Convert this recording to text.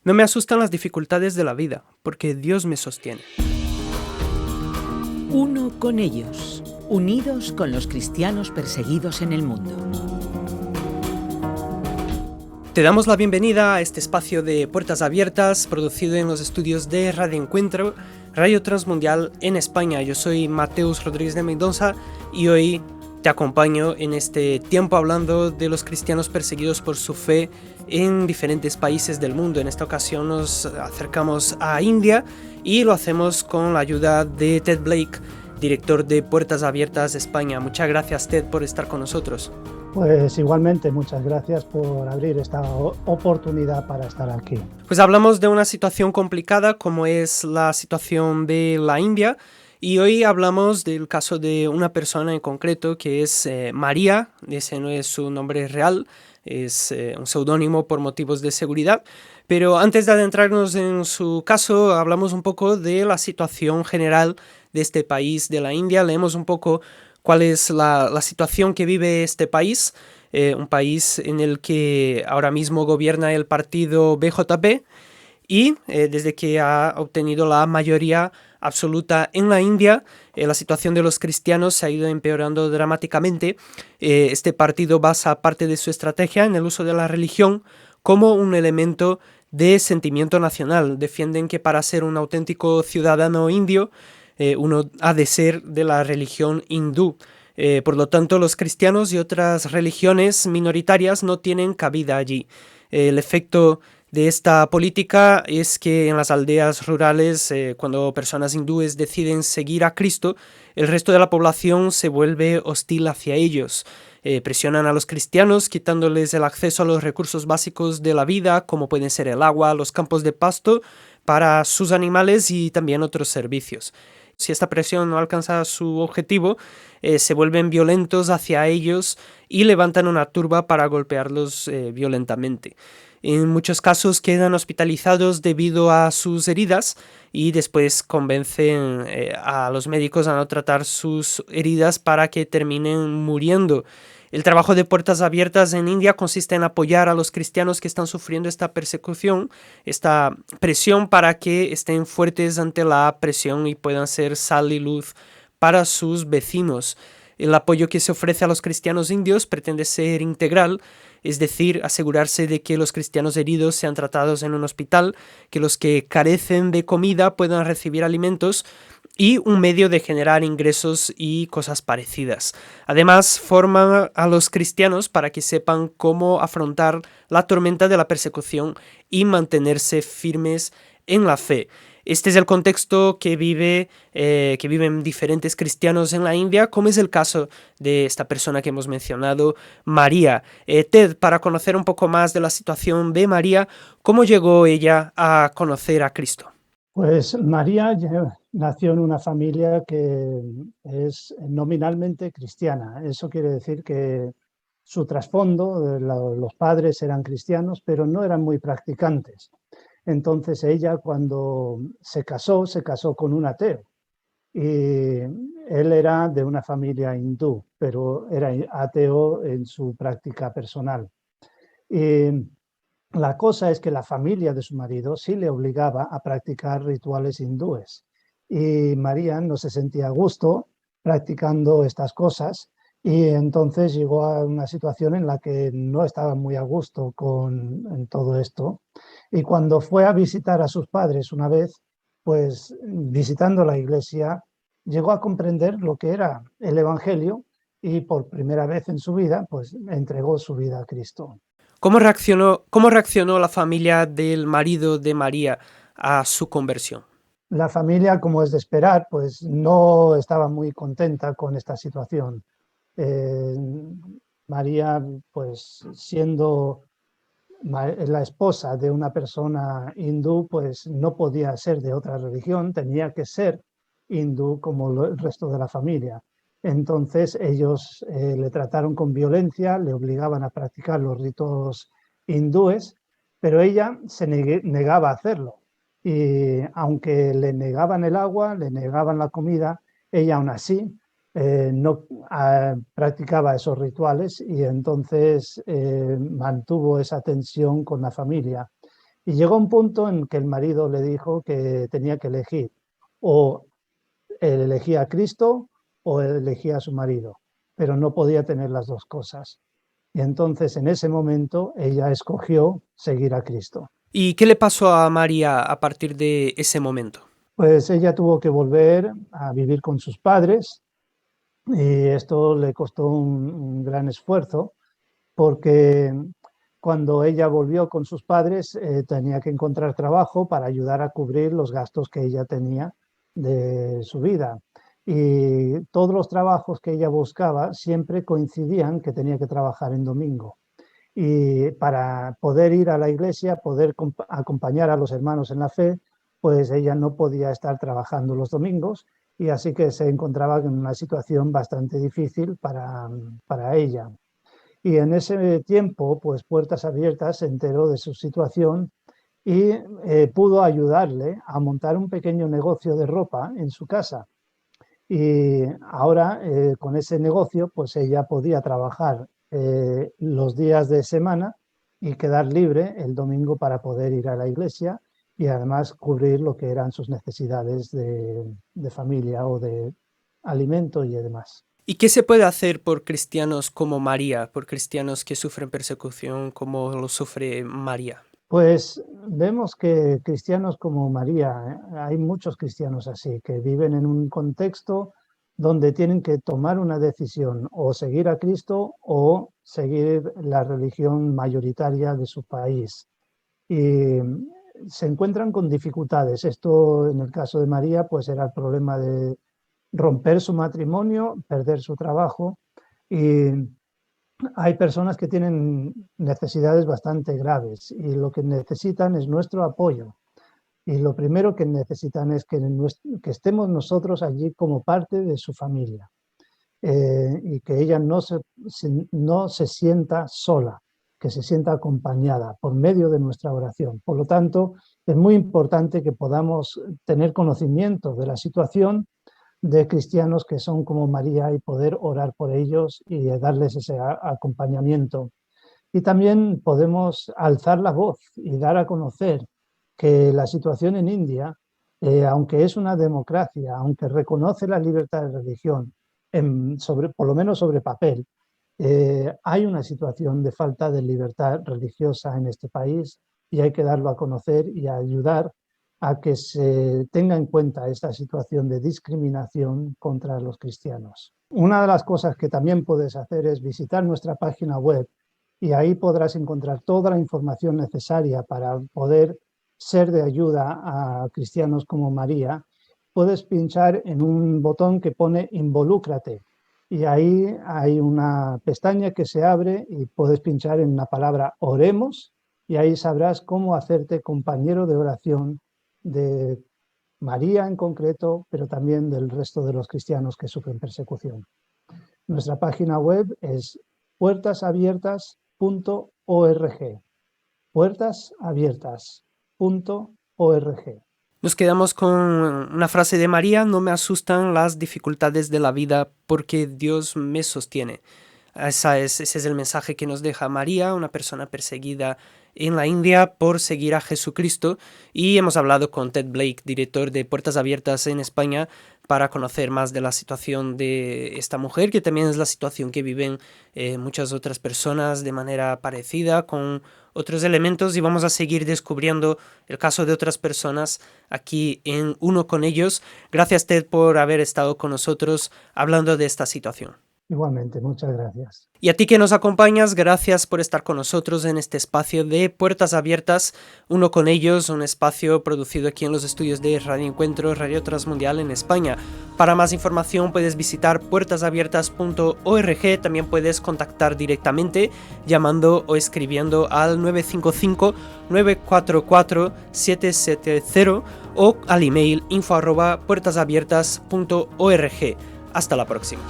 No me asustan las dificultades de la vida, porque Dios me sostiene. Uno con ellos, unidos con los cristianos perseguidos en el mundo. Te damos la bienvenida a este espacio de Puertas Abiertas, producido en los estudios de Radio Encuentro, Radio Transmundial en España. Yo soy Mateus Rodríguez de Mendoza y hoy te acompaño en este tiempo hablando de los cristianos perseguidos por su fe en diferentes países del mundo. En esta ocasión nos acercamos a India y lo hacemos con la ayuda de Ted Blake, director de Puertas Abiertas España. Muchas gracias, Ted, por estar con nosotros. Pues igualmente, muchas gracias por abrir esta oportunidad para estar aquí. Pues hablamos de una situación complicada como es la situación de la India y hoy hablamos del caso de una persona en concreto que es María. Ese no es su nombre real, es un seudónimo por motivos de seguridad. Pero antes de adentrarnos en su caso, hablamos un poco de la situación general de este país, de la India. Leemos un poco cuál es la situación que vive este país, un país en el que ahora mismo gobierna el partido BJP y desde que ha obtenido la mayoría absoluta en la India, la situación de los cristianos se ha ido empeorando dramáticamente. Este partido basa parte de su estrategia en el uso de la religión como un elemento de sentimiento nacional. Defienden que para ser un auténtico ciudadano indio, uno ha de ser de la religión hindú. Por lo tanto, los cristianos y otras religiones minoritarias no tienen cabida allí. El efecto de esta política es que en las aldeas rurales, cuando personas hindúes deciden seguir a Cristo, el resto de la población se vuelve hostil hacia ellos. Presionan a los cristianos quitándoles el acceso a los recursos básicos de la vida, como pueden ser el agua, los campos de pasto para sus animales y también otros servicios. Si esta presión no alcanza su objetivo, se vuelven violentos hacia ellos y levantan una turba para golpearlos violentamente. En muchos casos quedan hospitalizados debido a sus heridas y después convencen a los médicos a no tratar sus heridas para que terminen muriendo. El trabajo de Puertas Abiertas en India consiste en apoyar a los cristianos que están sufriendo esta persecución, esta presión, para que estén fuertes ante la presión y puedan ser sal y luz para sus vecinos. El apoyo que se ofrece a los cristianos indios pretende ser integral, es decir, asegurarse de que los cristianos heridos sean tratados en un hospital, que los que carecen de comida puedan recibir alimentos y un medio de generar ingresos y cosas parecidas. Además, forman a los cristianos para que sepan cómo afrontar la tormenta de la persecución y mantenerse firmes en la fe. Este es el contexto que viven diferentes cristianos en la India, como es el caso de esta persona que hemos mencionado, María. Ted, para conocer un poco más de la situación de María, ¿cómo llegó ella a conocer a Cristo? Pues María nació en una familia que es nominalmente cristiana. Eso quiere decir que su trasfondo, los padres eran cristianos, pero no eran muy practicantes. Entonces ella, cuando se casó con un ateo. Y él era de una familia hindú, pero era ateo en su práctica personal. Y la cosa es que la familia de su marido sí le obligaba a practicar rituales hindúes. Y María no se sentía a gusto practicando estas cosas y entonces llegó a una situación en la que no estaba muy a gusto en todo esto. Y cuando fue a visitar a sus padres una vez, pues visitando la iglesia, llegó a comprender lo que era el Evangelio y por primera vez en su vida, pues entregó su vida a Cristo. ¿Cómo reaccionó la familia del marido de María a su conversión? La familia, como es de esperar, pues no estaba muy contenta con esta situación. Eh, María, pues siendo la esposa de una persona hindú, pues no podía ser de otra religión, tenía que ser hindú como el resto de la familia. Entonces ellos le trataron con violencia, le obligaban a practicar los ritos hindúes, pero ella se negaba a hacerlo. Y aunque le negaban el agua, le negaban la comida, ella aún así no practicaba esos rituales y entonces mantuvo esa tensión con la familia. Y llegó un punto en que el marido le dijo que tenía que elegir, o él elegía a Cristo o él elegía a su marido, pero no podía tener las dos cosas. Y entonces en ese momento ella escogió seguir a Cristo. ¿Y qué le pasó a María a partir de ese momento? Pues ella tuvo que volver a vivir con sus padres y esto le costó un gran esfuerzo porque cuando ella volvió con sus padres tenía que encontrar trabajo para ayudar a cubrir los gastos que ella tenía de su vida. Y todos los trabajos que ella buscaba siempre coincidían que tenía que trabajar en domingo. Y para poder ir a la iglesia, poder acompañar a los hermanos en la fe, pues ella no podía estar trabajando los domingos y así que se encontraba en una situación bastante difícil para ella. Y en ese tiempo, pues Puertas Abiertas se enteró de su situación y pudo ayudarle a montar un pequeño negocio de ropa en su casa. Y ahora con ese negocio, pues ella podía trabajar los días de semana y quedar libre el domingo para poder ir a la iglesia y además cubrir lo que eran sus necesidades de familia o de alimento y demás. ¿Y qué se puede hacer por cristianos como María, por cristianos que sufren persecución como lo sufre María? Pues vemos que cristianos como María, hay muchos cristianos así, que viven en un contexto donde tienen que tomar una decisión, o seguir a Cristo o seguir la religión mayoritaria de su país. Y se encuentran con dificultades. Esto, en el caso de María, pues era el problema de romper su matrimonio, perder su trabajo, y hay personas que tienen necesidades bastante graves y lo que necesitan es nuestro apoyo. Y lo primero que necesitan es que estemos nosotros allí como parte de su familia y que ella no se sienta sola, que se sienta acompañada por medio de nuestra oración. Por lo tanto, es muy importante que podamos tener conocimiento de la situación de cristianos que son como María y poder orar por ellos y darles ese acompañamiento. Y también podemos alzar la voz y dar a conocer que la situación en India, aunque es una democracia, aunque reconoce la libertad de religión, por lo menos sobre papel, hay una situación de falta de libertad religiosa en este país y hay que darlo a conocer y ayudar a que se tenga en cuenta esta situación de discriminación contra los cristianos. Una de las cosas que también puedes hacer es visitar nuestra página web y ahí podrás encontrar toda la información necesaria para poder ser de ayuda a cristianos como María. Puedes pinchar en un botón que pone Involúcrate y ahí hay una pestaña que se abre y puedes pinchar en la palabra Oremos y ahí sabrás cómo hacerte compañero de oración de María en concreto, pero también del resto de los cristianos que sufren persecución. Nuestra página web es puertasabiertas.org. puertasabiertas.org. Nos quedamos con una frase de María: no me asustan las dificultades de la vida porque Dios me sostiene. Ese es el mensaje que nos deja María, una persona perseguida en la India por seguir a Jesucristo, y hemos hablado con Ted Blake, director de Puertas Abiertas en España, para conocer más de la situación de esta mujer, que también es la situación que viven muchas otras personas de manera parecida, con otros elementos, y vamos a seguir descubriendo el caso de otras personas aquí en Uno con Ellos. Gracias, Ted, por haber estado con nosotros hablando de esta situación. Igualmente, muchas gracias. Y a ti que nos acompañas, gracias por estar con nosotros en este espacio de Puertas Abiertas, Uno con Ellos, un espacio producido aquí en los estudios de Radio Encuentro, Radio Transmundial en España. Para más información puedes visitar puertasabiertas.org, también puedes contactar directamente llamando o escribiendo al 955-944-770 o al email info@puertasabiertas.org. Hasta la próxima.